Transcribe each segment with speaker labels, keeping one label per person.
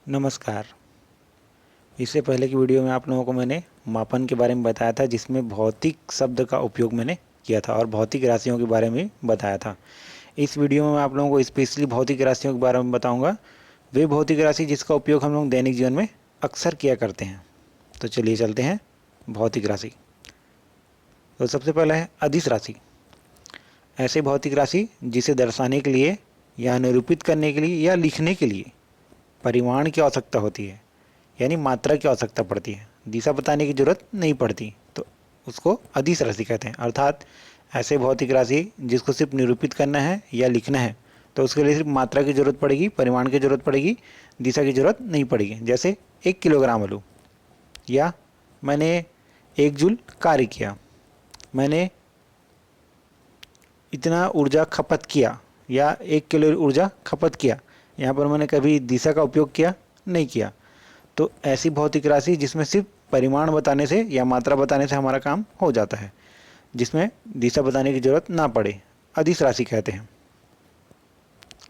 Speaker 1: नमस्कार। इससे पहले की वीडियो में आप लोगों को मैंने मापन के बारे में बताया था, जिसमें भौतिक शब्द का उपयोग मैंने किया था और भौतिक राशियों के बारे में बताया था। इस वीडियो में मैं आप लोगों को स्पेशली भौतिक राशियों के बारे में बताऊंगा, वे भौतिक राशि जिसका उपयोग हम लोग दैनिक जीवन में अक्सर किया करते हैं। तो चलिए चलते हैं भौतिक राशि। तो सबसे पहला है अदिश राशि। ऐसे भौतिक राशि जिसे दर्शाने के लिए या निरूपित करने के लिए या लिखने के लिए परिमाण की आवश्यकता होती है, यानी मात्रा की आवश्यकता पड़ती है, दिशा बताने की जरूरत नहीं पड़ती, तो उसको अदिश राशि कहते हैं। अर्थात ऐसे भौतिक राशि जिसको सिर्फ निरूपित करना है या लिखना है, तो उसके लिए सिर्फ मात्रा की जरूरत पड़ेगी, परिमाण की जरूरत पड़ेगी, दिशा की जरूरत नहीं पड़ेगी। जैसे 1 किलोग्राम आलू, या मैंने 1 जूल कार्य किया, मैंने इतना ऊर्जा खपत किया, या 1 किलो ऊर्जा खपत किया। यहाँ पर मैंने कभी दिशा का उपयोग किया नहीं किया। तो ऐसी भौतिक राशि जिसमें सिर्फ परिमाण बताने से या मात्रा बताने से हमारा काम हो जाता है, जिसमें दिशा बताने की जरूरत ना पड़े, अदिश राशि कहते हैं।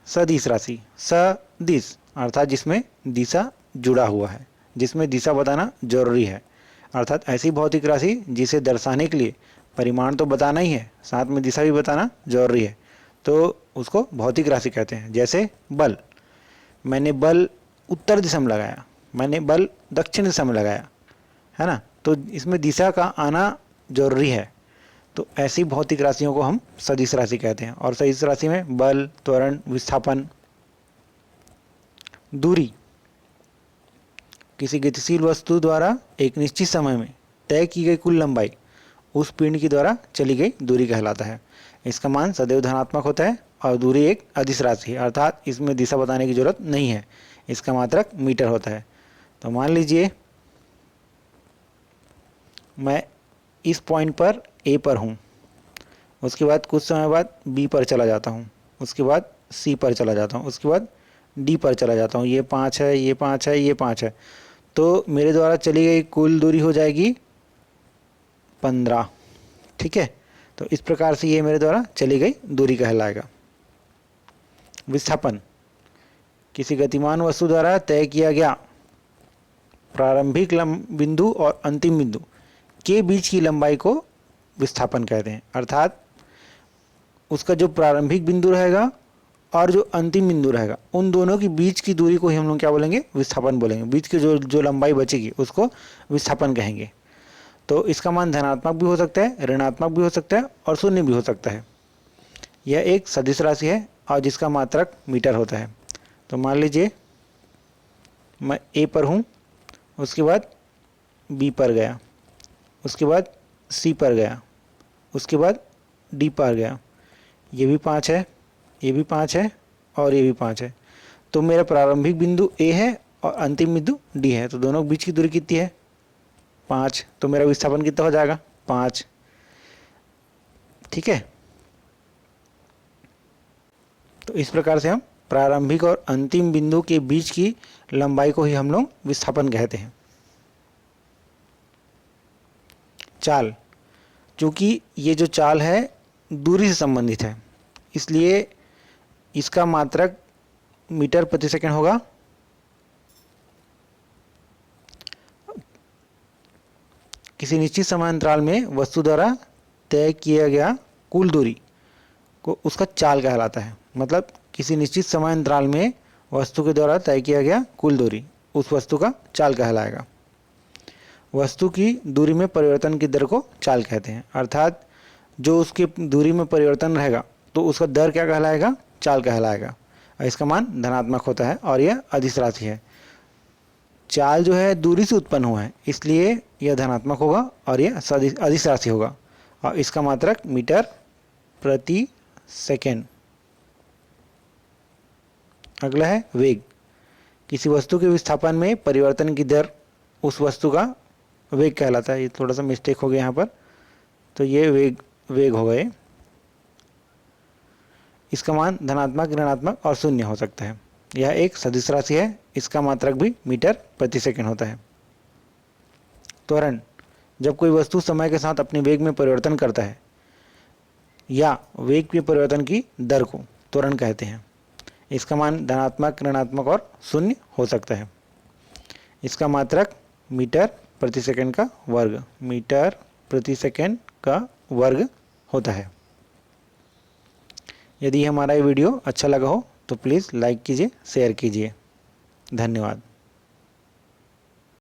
Speaker 1: सदिश राशि, सदिश अर्थात जिसमें दिशा जुड़ा हुआ है, जिसमें दिशा बताना जरूरी है। अर्थात ऐसी भौतिक राशि जिसे दर्शाने के लिए परिमाण तो बताना ही है, साथ में दिशा भी बताना जरूरी है, तो उसको भौतिक राशि कहते हैं। जैसे बल, मैंने बल उत्तर दिशा में लगाया, मैंने बल दक्षिण दिशा में लगाया, है ना, तो इसमें दिशा का आना जरूरी है। तो ऐसी भौतिक राशियों को हम सदिश राशि कहते हैं। और सदिश राशि में बल, त्वरण, विस्थापन, दूरी, किसी गतिशील वस्तु द्वारा एक निश्चित समय में तय की गई कुल लंबाई उस पिंड के द्वारा चली गई दूरी कहलाता है। इसका मान सदैव धनात्मक होता है और दूरी एक अदिश राशि है, अर्थात इसमें दिशा बताने की जरूरत नहीं है, इसका मात्रक मीटर होता है। तो मान लीजिए मैं इस पॉइंट पर ए पर हूँ, उसके बाद कुछ समय बाद बी पर चला जाता हूँ, उसके बाद सी पर चला जाता हूँ, उसके बाद डी पर चला जाता हूँ। ये 5 है, ये 5 है, ये 5 है, तो मेरे द्वारा चली गई कुल दूरी हो जाएगी 15। ठीक है, तो इस प्रकार से ये मेरे द्वारा चली गई दूरी कहलाएगा। विस्थापन, किसी गतिमान वस्तु द्वारा तय किया गया प्रारंभिक बिंदु और अंतिम बिंदु के बीच की लंबाई को विस्थापन कहते हैं। अर्थात उसका जो प्रारंभिक बिंदु रहेगा और जो अंतिम बिंदु रहेगा, उन दोनों की बीच की दूरी को ही हम लोग क्या बोलेंगे, विस्थापन बोलेंगे। बीच की जो लंबाई बचेगी उसको विस्थापन कहेंगे। तो इसका मान धनात्मक भी हो सकता है, ऋणात्मक भी हो सकता है और शून्य भी हो सकता है। यह एक सदिश राशि है और जिसका मात्रक मीटर होता है। तो मान लीजिए मैं ए पर हूँ, उसके बाद बी पर गया, उसके बाद सी पर गया, उसके बाद डी पर गया। ये भी 5 है, ये भी 5 है और ये भी 5 है। तो मेरा प्रारंभिक बिंदु ए है और अंतिम बिंदु डी है, तो दोनों के बीच की दूरी कितनी है, 5। तो मेरा विस्थापन कितना हो जाएगा, 5। ठीक है, तो इस प्रकार से हम प्रारंभिक और अंतिम बिंदु के बीच की लंबाई को ही हम लोग विस्थापन कहते हैं। चाल, चूंकि ये जो चाल है दूरी से संबंधित है, इसलिए इसका मात्रक मीटर प्रति सेकंड होगा। किसी निश्चित समय अंतराल में वस्तु द्वारा तय किया गया कुल दूरी को उसका चाल कहलाता है। मतलब किसी निश्चित समय अंतराल में वस्तु के द्वारा तय किया गया कुल दूरी उस वस्तु का चाल कहलाएगा। वस्तु की दूरी में परिवर्तन की दर को चाल कहते हैं। अर्थात जो उसकी दूरी में परिवर्तन रहेगा तो उसका दर क्या कहलाएगा, चाल कहलाएगा। और इसका मान धनात्मक होता है और यह अदिश राशि है। चाल जो है दूरी से उत्पन्न हुआ है, इसलिए यह धनात्मक होगा और यह अदिश राशि होगा और इसका मात्रक मीटर प्रति सेकेंड। अगला है वेग। किसी वस्तु के विस्थापन में परिवर्तन की दर उस वस्तु का वेग कहलाता है। ये थोड़ा सा मिस्टेक हो गया यहाँ पर, तो ये वेग हो गए। इसका मान धनात्मक, ऋणात्मक और शून्य हो सकता है। यह एक सदिश राशि है, इसका मात्रक भी मीटर प्रति सेकंड होता है। त्वरण, जब कोई वस्तु समय के साथ अपने वेग में परिवर्तन करता है या वेग के परिवर्तन की दर को त्वरण कहते हैं। इसका मान धनात्मक, ऋणात्मक और शून्य हो सकता है। इसका मात्रक मीटर प्रति सेकंड का वर्ग, मीटर प्रति सेकंड का वर्ग होता है। यदि हमारा ये वीडियो अच्छा लगा हो तो प्लीज़ लाइक कीजिए, शेयर कीजिए। धन्यवाद।